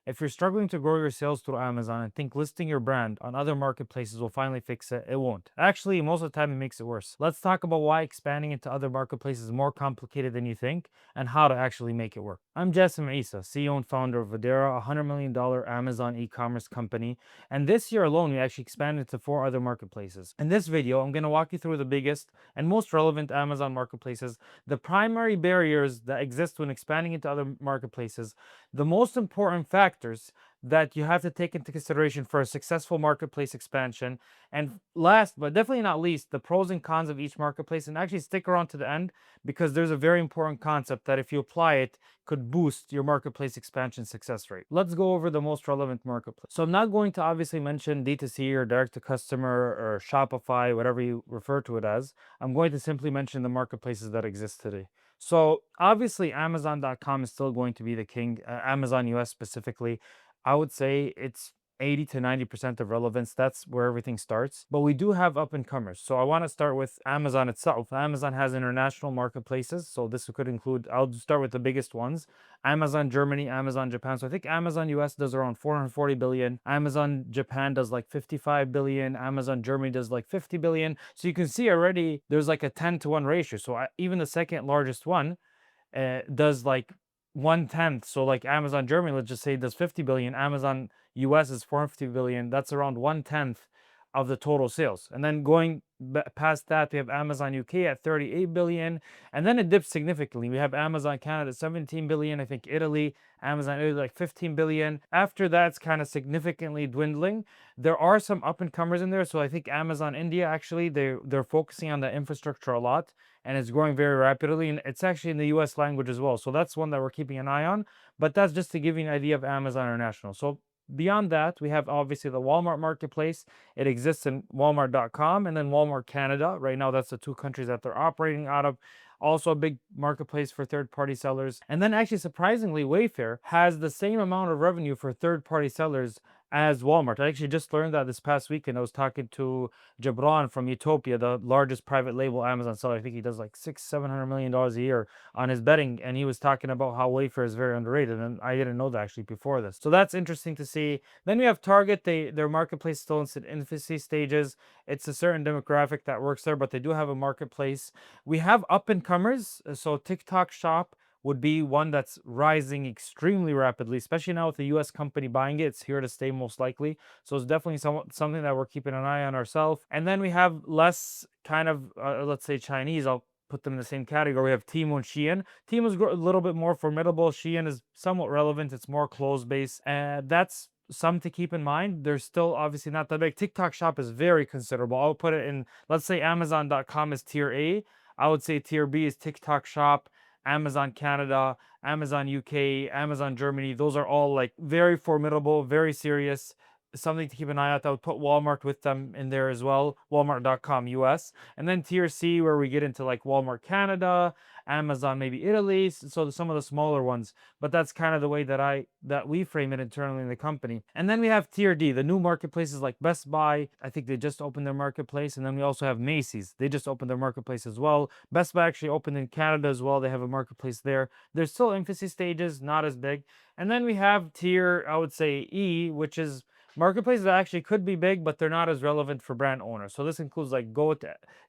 If you're struggling to grow your sales through Amazon and think listing your brand on other marketplaces will finally fix it, it won't. Actually, most of the time it makes it worse. Let's talk about why expanding into other marketplaces is more complicated than you think and how to actually make it work. I'm Jasim Eisa, CEO and founder of Voadera, a $100 million Amazon e-commerce company. And this year alone, we actually expanded to 4 other marketplaces. In this video, I'm going to walk you through the biggest and most relevant Amazon marketplaces, the primary barriers that exist when expanding into other marketplaces, the most important factors that you have to take into consideration for a successful marketplace expansion, and last but definitely not least, the pros and cons of each marketplace. And actually stick around to the end because there's a very important concept that if you apply it could boost your marketplace expansion success rate. Let's go over the most relevant marketplace. So I'm not going to obviously mention D2C or direct to customer or Shopify, whatever you refer to it as. I'm going to simply mention the marketplaces that exist today. So obviously Amazon.com is still going to be the king. Amazon US specifically, I would say it's 80 to 90% of relevance. That's where everything starts. But we do have up and comers. So I want to start with Amazon itself. Amazon has international marketplaces. So this could include, I'll start with the biggest ones: Amazon Germany, Amazon Japan. So I think Amazon US does around 440 billion. Amazon Japan does like 55 billion. Amazon Germany does like 50 billion. So you can see already there's like a 10-to-1 ratio. So even the second largest one does like 1/10. So like Amazon Germany, let's just say, does 50 billion. Amazon US is 450 billion. That's around 1/10 of the total sales. And then going past that, we have Amazon UK at 38 billion. And then it dips significantly. We have Amazon Canada 17 billion. I think Italy, Amazon Italy like 15 billion. After that, it's kind of significantly dwindling. There are some up and comers in there. So I think Amazon India, actually, they're focusing on the infrastructure a lot, and it's growing very rapidly, and it's actually in the US language as well. So that's one that we're keeping an eye on. But that's just to give you an idea of Amazon International. So beyond that, we have obviously the Walmart marketplace. It exists in Walmart.com and then Walmart Canada. Right now, that's the 2 countries that they're operating out of. Also a big marketplace for third-party sellers. And then actually, surprisingly, Wayfair has the same amount of revenue for third-party sellers as Walmart. I actually just learned that this past weekend. I was talking to Jabran from Utopia, the largest private label Amazon seller. I think he does like $600-700 million a year on his betting, and he was talking about how Wayfair is very underrated, and I didn't know that actually before this. So that's interesting to see. Then we have Target. Their marketplace still in infancy stages. It's a certain demographic that works there, but they do have a marketplace. We have up and comers. So TikTok Shop would be one that's rising extremely rapidly, especially now with the US company buying it. It's here to stay most likely. So it's definitely something that we're keeping an eye on ourselves. And then we have less kind of, let's say, Chinese. I'll put them in the same category. We have Temu and Shein. Temu is a little bit more formidable. Shein is somewhat relevant. It's more clothes-based. And that's some to keep in mind. They're still obviously not that big. TikTok Shop is very considerable. I'll put it in, let's say Amazon.com is tier A. I would say tier B is TikTok Shop, Amazon Canada, Amazon UK, Amazon Germany. Those are all like very formidable, very serious, something to keep an eye out. I would put Walmart with them in there as well, Walmart.com US. And then tier C, where we get into like Walmart Canada, Amazon maybe Italy, so some of the smaller ones. But that's kind of the way that we frame it internally in the company. And then we have tier D, the new marketplaces like Best Buy. I think they just opened their marketplace. And then we also have Macy's. They just opened their marketplace as well. Best Buy actually opened in Canada as well. They have a marketplace there. They're still infancy stages, not as big. And then we have tier, I would say, E, which is marketplaces that actually could be big, but they're not as relevant for brand owners. So this includes like Goat,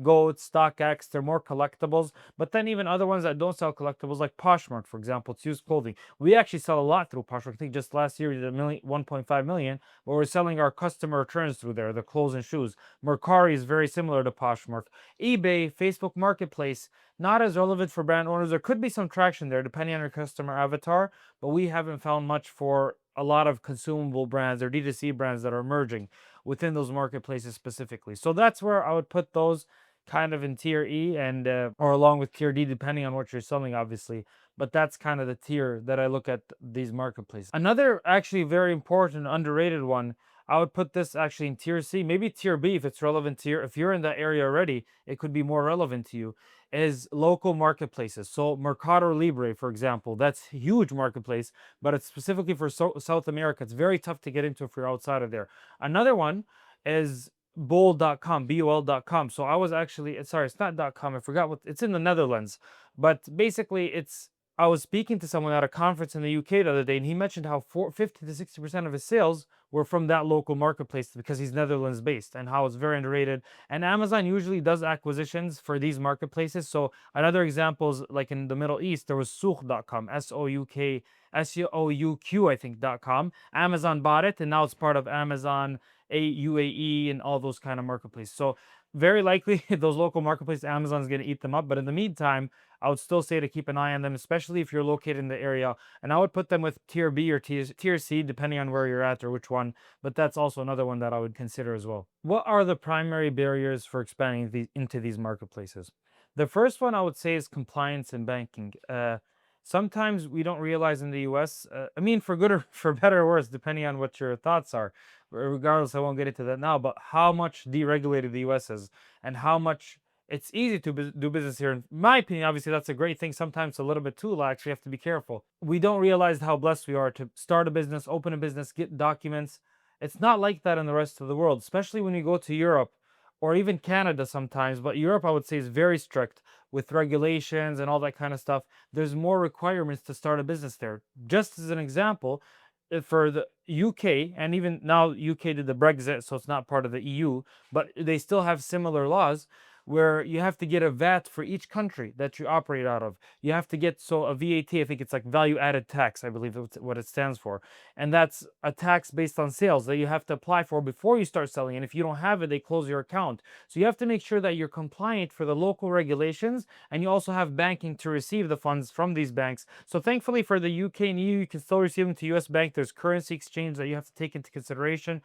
StockX. They're more collectibles. But then even other ones that don't sell collectibles, like Poshmark, for example, it's used clothing. We actually sell a lot through Poshmark. I think just last year we did 1.5 million, but we're selling our customer returns through there, the clothes and shoes. Mercari is very similar to Poshmark. eBay, Facebook Marketplace, not as relevant for brand owners. There could be some traction there depending on your customer avatar, but we haven't found much for a lot of consumable brands or D2C brands that are emerging within those marketplaces specifically. So that's where I would put those kind of in tier E and or along with tier D, depending on what you're selling, obviously. But that's kind of the tier that I look at these marketplaces. Another actually very important underrated one, I would put this actually in tier C, maybe tier B if it's relevant to if you're in that area already, it could be more relevant to you, is local marketplaces. So Mercado Libre, for example, that's a huge marketplace, but it's specifically for South America. It's very tough to get into if you're outside of there. Another one is bol.com, bol.com. So I was actually, sorry, it's not .com. I forgot what, it's in the Netherlands, but basically it's I was speaking to someone at a conference in the UK the other day, and he mentioned how 50 to 60% of his sales were from that local marketplace because he's Netherlands based, and how it's very underrated. And Amazon usually does acquisitions for these marketplaces. So another example is like in the Middle East, there was Souk.com, SOUQ, I think.com. Amazon bought it, and now it's part of Amazon UAE and all those kind of marketplaces. So very likely those local marketplaces, Amazon's going to eat them up. But in the meantime, I would still say to keep an eye on them, especially if you're located in the area. And I would put them with tier B or tier C, depending on where you're at or which one. But that's also another one that I would consider as well. What are the primary barriers for expanding into these marketplaces? The first one I would say is compliance and banking. Sometimes we don't realize in the US, I mean, for good or for better or worse, depending on what your thoughts are. Regardless, I won't get into that now, but how much deregulated the US is and how much it's easy to do business here. In my opinion, obviously, that's a great thing. Sometimes a little bit too lax. We have to be careful. We don't realize how blessed we are to start a business, open a business, get documents. It's not like that in the rest of the world, especially when you go to Europe or even Canada sometimes. But Europe, I would say, is very strict with regulations and all that kind of stuff. There's more requirements to start a business there. Just as an example, for the UK, and even now UK did the Brexit, so it's not part of the EU, but they still have similar laws where you have to get a VAT for each country that you operate out of. You have to get a VAT, I think it's like value added tax, I believe that's what it stands for. And that's a tax based on sales that you have to apply for before you start selling. And if you don't have it, they close your account. So you have to make sure that you're compliant for the local regulations, and you also have banking to receive the funds from these banks. So thankfully for the UK and EU, you can still receive them to US bank. There's currency exchange that you have to take into consideration.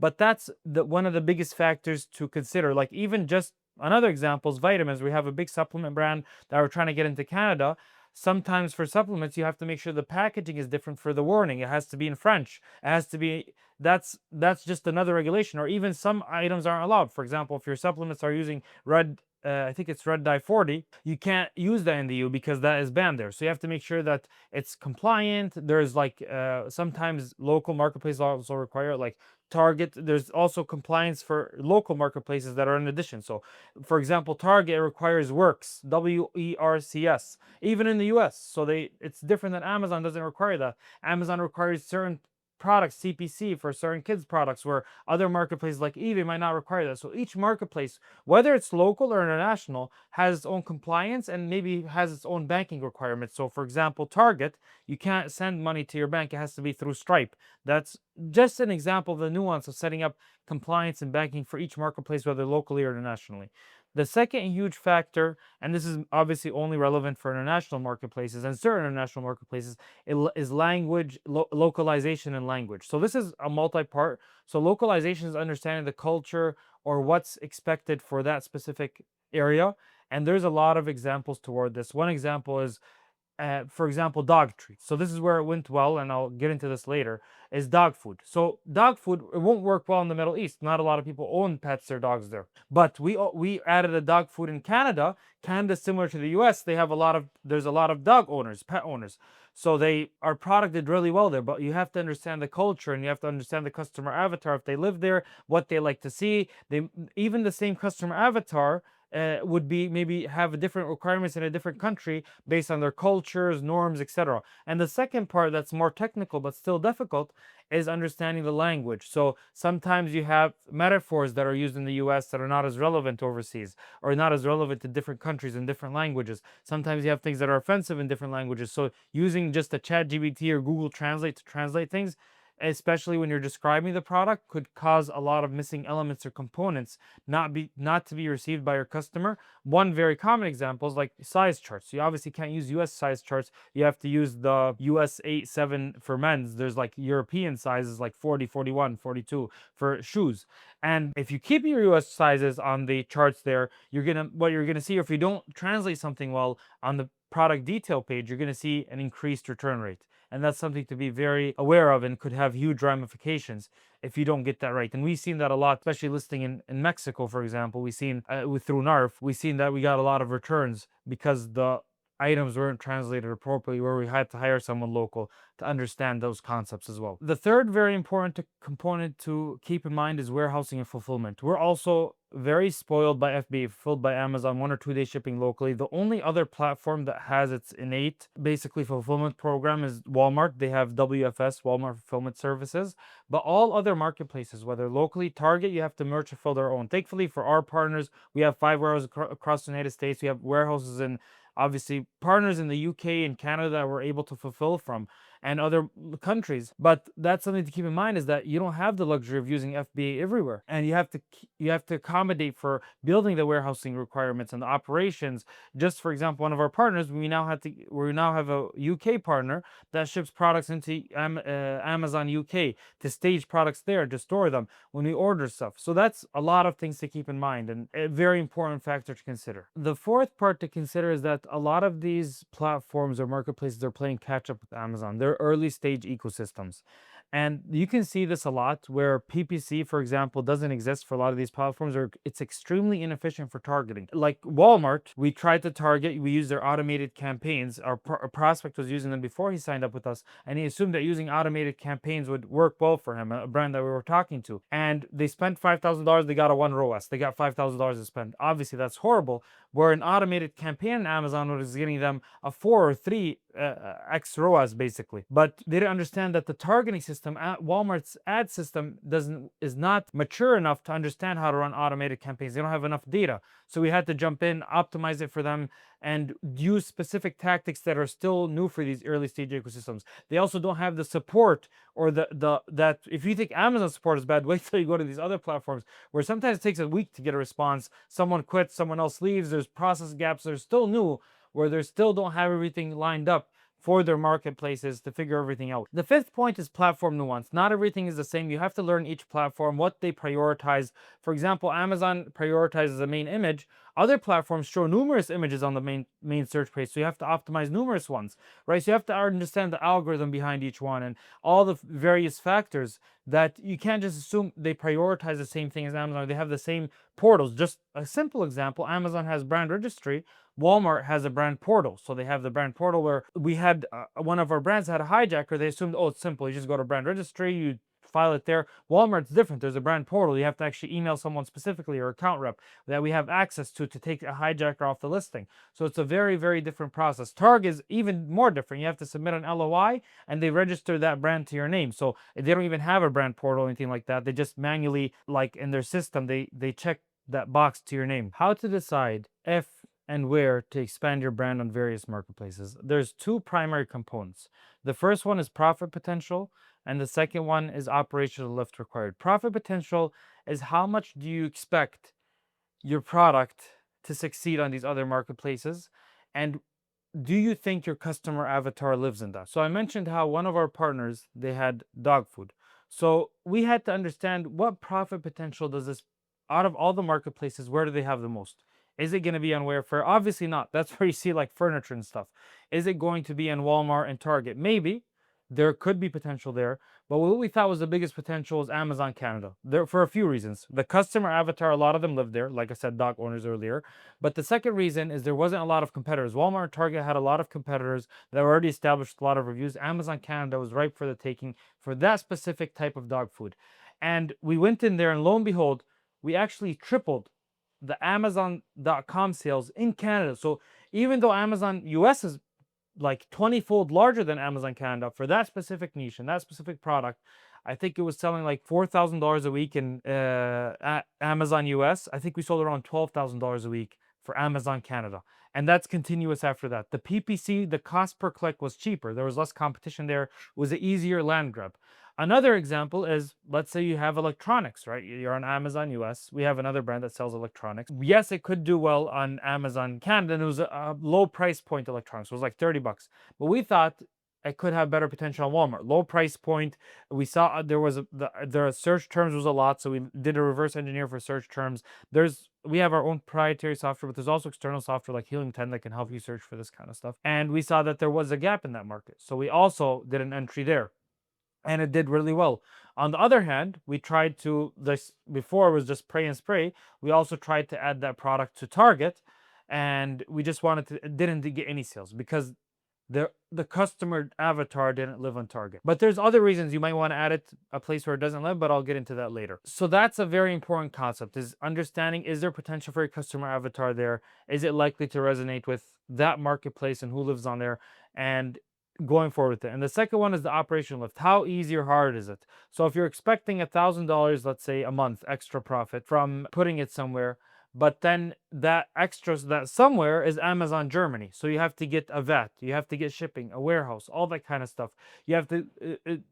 But that's one of the biggest factors to consider. Like even just another example is vitamins. We have a big supplement brand that we're trying to get into Canada. Sometimes for supplements, you have to make sure the packaging is different for the warning. It has to be in French. It has to be that's just another regulation. Or even some items aren't allowed. For example, if your supplements are using red, I think it's red dye 40, you can't use that in the EU because that is banned there. So you have to make sure that it's compliant. There's like sometimes local marketplaces also require like Target. There's also compliance for local marketplaces that are in addition. So, for example, Target requires Works, WERCS, even in the US. So it's different than Amazon doesn't require that. Amazon requires certain products, CPC, for certain kids products, where other marketplaces like eBay might not require that. So each marketplace, whether it's local or international, has its own compliance and maybe has its own banking requirements. So for example, Target, you can't send money to your bank. It has to be through Stripe. That's just an example of the nuance of setting up compliance and banking for each marketplace, whether locally or internationally. The second huge factor, and this is obviously only relevant for international marketplaces and certain international marketplaces, is language, localization and language. So this is a multi-part. So localization is understanding the culture or what's expected for that specific area. And there's a lot of examples toward this. One example is for example, dog treats. So this is where it went well, and I'll get into this later, is dog food. So dog food, it won't work well in the Middle East. Not a lot of people own pets or dogs there. But we added a dog food in Canada. Canada's similar to the US. There's a lot of dog owners, pet owners. So our product did really well there, but you have to understand the culture and you have to understand the customer avatar if they live there, what they like to see. Even the same customer avatar would be maybe have different requirements in a different country based on their cultures, norms, etc. And the second part that's more technical but still difficult is understanding the language. So sometimes you have metaphors that are used in the US that are not as relevant overseas or not as relevant to different countries in different languages. Sometimes you have things that are offensive in different languages. So using just a chat GBT or Google Translate to translate things, especially when you're describing the product, could cause a lot of missing elements or components not to be received by your customer. One very common example is like size charts. You obviously can't use US size charts. You have to use the US 8, 7 for men's. There's like European sizes like 40, 41, 42 for shoes. And if you keep your US sizes on the charts there, what you're gonna see, if you don't translate something well on the product detail page, you're gonna see an increased return rate. And that's something to be very aware of and could have huge ramifications if you don't get that right. And we've seen that a lot, especially listing in Mexico, for example. We've seen through NARF, we've seen that we got a lot of returns because the items weren't translated appropriately, where we had to hire someone local to understand those concepts as well. The third very important component to keep in mind is warehousing and fulfillment. We're also very spoiled by FBA, fulfilled by Amazon, 1 or 2 day shipping locally. The only other platform that has its innate, basically, fulfillment program is Walmart. They have WFS, Walmart Fulfillment Services. But all other marketplaces, whether locally, Target, you have to merchant fill their own. Thankfully for our partners, we have 5 warehouses across the United States. We have warehouses in, obviously, partners in the UK and Canada that we're able to fulfill from, and other countries. But that's something to keep in mind, is that you don't have the luxury of using FBA everywhere, and you have to accommodate for building the warehousing requirements and the operations. Just for example, one of our partners, we now have a UK partner that ships products into Amazon UK to stage products there, to store them when we order stuff. So that's a lot of things to keep in mind, and a very important factor to consider. The fourth part to consider is that a lot of these platforms or marketplaces are playing catch up with Amazon. They're early stage ecosystems. And you can see this a lot where PPC, for example, doesn't exist for a lot of these platforms, or it's extremely inefficient for targeting. Like Walmart, we tried to target, we used their automated campaigns. Our prospect was using them before he signed up with us, and he assumed that using automated campaigns would work well for him, a brand that we were talking to. And they spent $5,000, they got a 1 ROAS. They got $5,000 to spend. Obviously, that's horrible. Where an automated campaign in Amazon was getting them a 4 or 3 X ROAS, basically. But they didn't understand that the targeting system at Walmart's ad system is not mature enough to understand how to run automated campaigns. They don't have enough data. So we had to jump in, optimize it for them, and use specific tactics that are still new for these early stage ecosystems. They also don't have the support, or that if you think Amazon support is bad, wait till you go to these other platforms where sometimes it takes a week to get a response. Someone quits, someone else leaves, there's process gaps, they're still new, where they still don't have everything lined up for their marketplaces to figure everything out. The fifth point is platform nuance. Not everything is the same. You have to learn each platform, what they prioritize. For example, Amazon prioritizes the main image. Other platforms show numerous images on the main search page, so you have to optimize numerous ones, right? So you have to understand the algorithm behind each one and all the various factors, that you can't just assume they prioritize the same thing as Amazon, or they have the same portals. Just a simple example, Amazon has brand registry, Walmart has a brand portal. So they have the brand portal where we had one of our brands had a hijacker. They assumed, oh, it's simple. You just go to brand registry, you file it there. Walmart's different. There's a brand portal. You have to actually email someone specifically, or account rep, that we have access to take a hijacker off the listing. So it's a very, very different process. Target is even more different. You have to submit an LOI, and they register that brand to your name. So they don't even have a brand portal or anything like that. They just manually, like in their system, they check that box to your name. How to decide if and where to expand your brand on various marketplaces. There's two primary components. The first one is profit potential, and the second one is operational lift required. Profit potential is how much do you expect your product to succeed on these other marketplaces, and do you think your customer avatar lives in that? So I mentioned how one of our partners, they had dog food. So we had to understand what profit potential does this, out of all the marketplaces, where do they have the most? Is it going to be on Wayfair? Obviously not. That's where you see like furniture and stuff. Is it going to be in Walmart and Target? Maybe. There could be potential there. But what we thought was the biggest potential is Amazon Canada. There for a few reasons. The customer avatar, a lot of them live there. Like I said, dog owners earlier. But the second reason is there wasn't a lot of competitors. Walmart and Target had a lot of competitors that were already established, a lot of reviews. Amazon Canada was ripe for the taking for that specific type of dog food. And we went in there, and lo and behold, we actually tripled the Amazon.com sales in Canada. So even though Amazon US is like 20-fold larger than Amazon Canada for that specific niche and that specific product, I think it was selling like $4,000 a week in Amazon US. I think we sold around $12,000 a week for Amazon Canada. And that's continuous after that. The PPC, the cost per click was cheaper. There was less competition there. It was an easier land grab. Another example is, let's say you have electronics, right? You're on Amazon US. We have another brand that sells electronics. Yes, it could do well on Amazon Canada, and it was a low price point electronics. It was like $30. But we thought it could have better potential on Walmart. Low price point. We saw there was the search terms was a lot, so we did a reverse engineer for search terms. We have our own proprietary software, but there's also external software like Helium 10 that can help you search for this kind of stuff. And we saw that there was a gap in that market. So we also did an entry there, and it did really well. On the other hand, we tried to, this before it was just pray and spray. We also tried to add that product to Target, and we just didn't get any sales because the customer avatar didn't live on target. But there's other reasons you might want to add it a place where it doesn't live, but I'll get into that later. So that's a very important concept, is understanding, is there potential for a customer avatar there? Is it likely to resonate with that marketplace and who lives on there? And going forward with it. And the second one is the operational lift. How easy or hard is it? So if you're expecting $1,000, let's say a month extra profit from putting it somewhere, but then that extras, that somewhere is Amazon Germany, so you have to get a vet, you have to get shipping, a warehouse, all that kind of stuff. You have to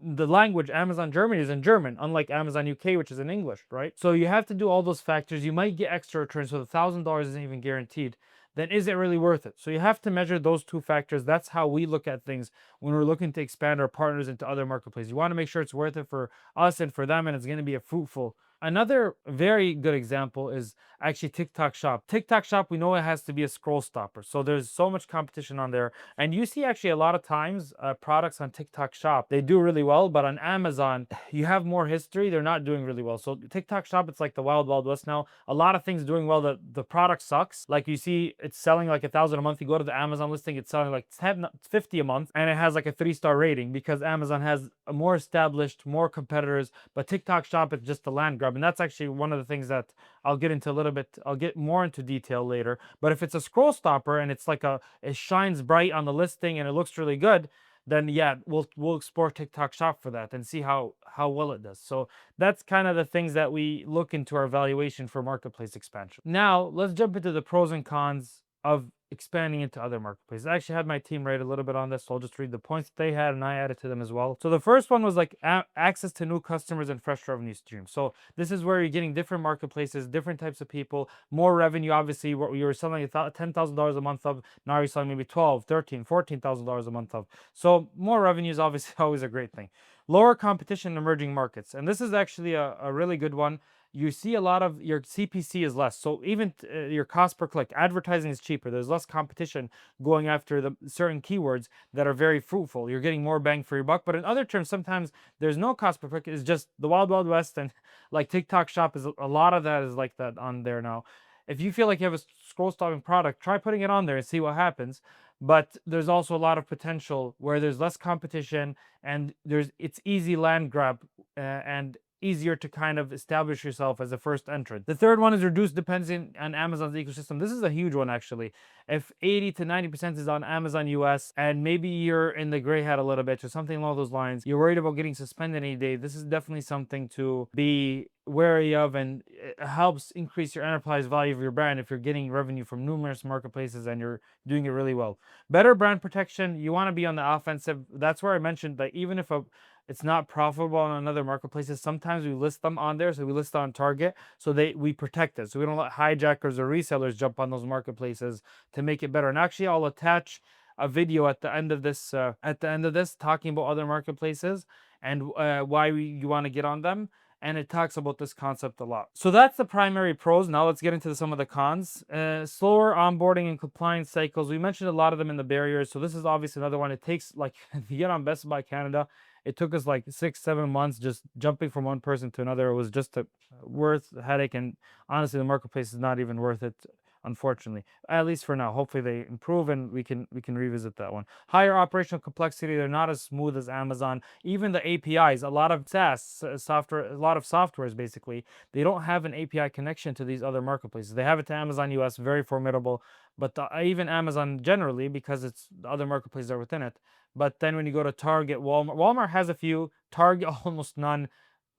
the language Amazon Germany is in German, unlike Amazon UK, which is in English, right? So you have to do all those factors. You might get extra returns, so $1,000 isn't even guaranteed. Then is it really worth it? So you have to measure those two factors. That's how we look at things when we're looking to expand our partners into other marketplaces. You want to make sure it's worth it for us and for them, and it's going to be a fruitful. Another very good example is actually TikTok Shop. TikTok Shop, we know it has to be a scroll stopper. So there's so much competition on there. And you see actually a lot of times products on TikTok Shop, they do really well. But on Amazon, you have more history. They're not doing really well. So TikTok Shop, it's like the wild, wild west now. A lot of things doing well. The product sucks. Like you see, it's selling like 1,000 a month. You go to the Amazon listing, it's selling like 10, 50 a month. And it has like a 3-star rating because Amazon has a more established, more competitors. But TikTok Shop is just a land grab. And that's actually one of the things that I'll get into a little bit. I'll get more into detail later. But if it's a scroll stopper and it's like it shines bright on the listing and it looks really good, then yeah, we'll explore TikTok Shop for that and see how well it does. So that's kind of the things that we look into our evaluation for marketplace expansion. Now let's jump into the pros and cons of expanding into other marketplaces. I actually had my team write a little bit on this, so I'll just read the points that they had and I added to them as well. So the first one was like access to new customers and fresh revenue streams. So this is where you're getting different marketplaces, different types of people, more revenue. Obviously, what you were selling $10,000 a month of, now you're selling maybe 12, 13, $14,000 a month of. So more revenue is obviously always a great thing. Lower competition in emerging markets, and this is actually a really good one. You see a lot of your CPC is less. So even your cost per click, advertising is cheaper. There's less competition going after the certain keywords that are very fruitful. You're getting more bang for your buck. But in other terms, sometimes there's no cost per click. It's just the wild, wild west. And like TikTok Shop is a lot of that is like that on there now. If you feel like you have a scroll stopping product, try putting it on there and see what happens. But there's also a lot of potential where there's less competition and it's easy land grab and easier to kind of establish yourself as a first entrant. The third one is reduced dependency on Amazon's ecosystem. This is a huge one actually. If 80 to 90% is on Amazon US and maybe you're in the gray hat a little bit or something along those lines, you're worried about getting suspended any day, this is definitely something to be wary of, and it helps increase your enterprise value of your brand if you're getting revenue from numerous marketplaces and you're doing it really well. Better brand protection, you want to be on the offensive. That's where I mentioned that even if it's not profitable on another marketplaces, sometimes we list them on there. So we list on Target, so we protect it. So we don't let hijackers or resellers jump on those marketplaces to make it better. And actually, I'll attach a video at the end of this talking about other marketplaces and why you want to get on them. And it talks about this concept a lot. So that's the primary pros. Now let's get into some of the cons. Slower onboarding and compliance cycles. We mentioned a lot of them in the barriers. So this is obviously another one. It takes, like, if you get on Best Buy Canada, it took us like 6-7 months just jumping from one person to another. It was just a worth headache. And honestly, the marketplace is not even worth it, unfortunately, at least for now. Hopefully they improve and we can revisit that one. Higher operational complexity. They're not as smooth as Amazon. Even the APIs, a lot of SaaS software, a lot of softwares basically, they don't have an API connection to these other marketplaces. They have it to Amazon US, very formidable, but even Amazon generally, because it's the other marketplaces are within it. But then when you go to Target, Walmart has a few, Target almost none.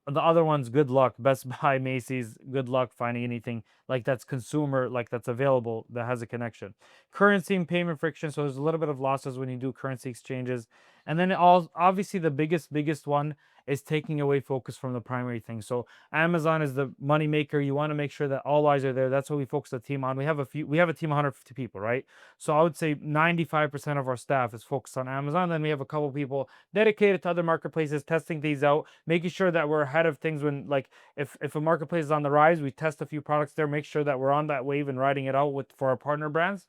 The other ones, good luck. Best Buy, Macy's, good luck finding anything like that's consumer, like that's available, that has a connection. Currency and payment friction. So there's a little bit of losses when you do currency exchanges. And then obviously the biggest one is taking away focus from the primary thing. So Amazon is the money maker. You want to make sure that all eyes are there. That's what we focus the team on. We have a team of 150 people, right? So I would say 95% of our staff is focused on Amazon. Then we have a couple people dedicated to other marketplaces, testing these out, making sure that we're ahead of things when, like, if a marketplace is on the rise, we test a few products there, make sure that we're on that wave and riding it out for our partner brands.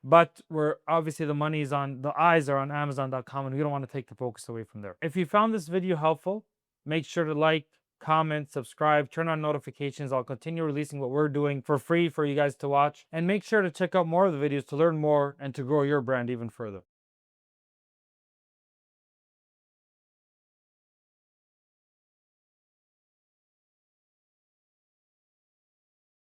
But we're obviously the eyes are on Amazon.com, and we don't want to take the focus away from there. If you found this video helpful, make sure to like, comment, subscribe, turn on notifications. I'll continue releasing what we're doing for free for you guys to watch. And make sure to check out more of the videos to learn more and to grow your brand even further.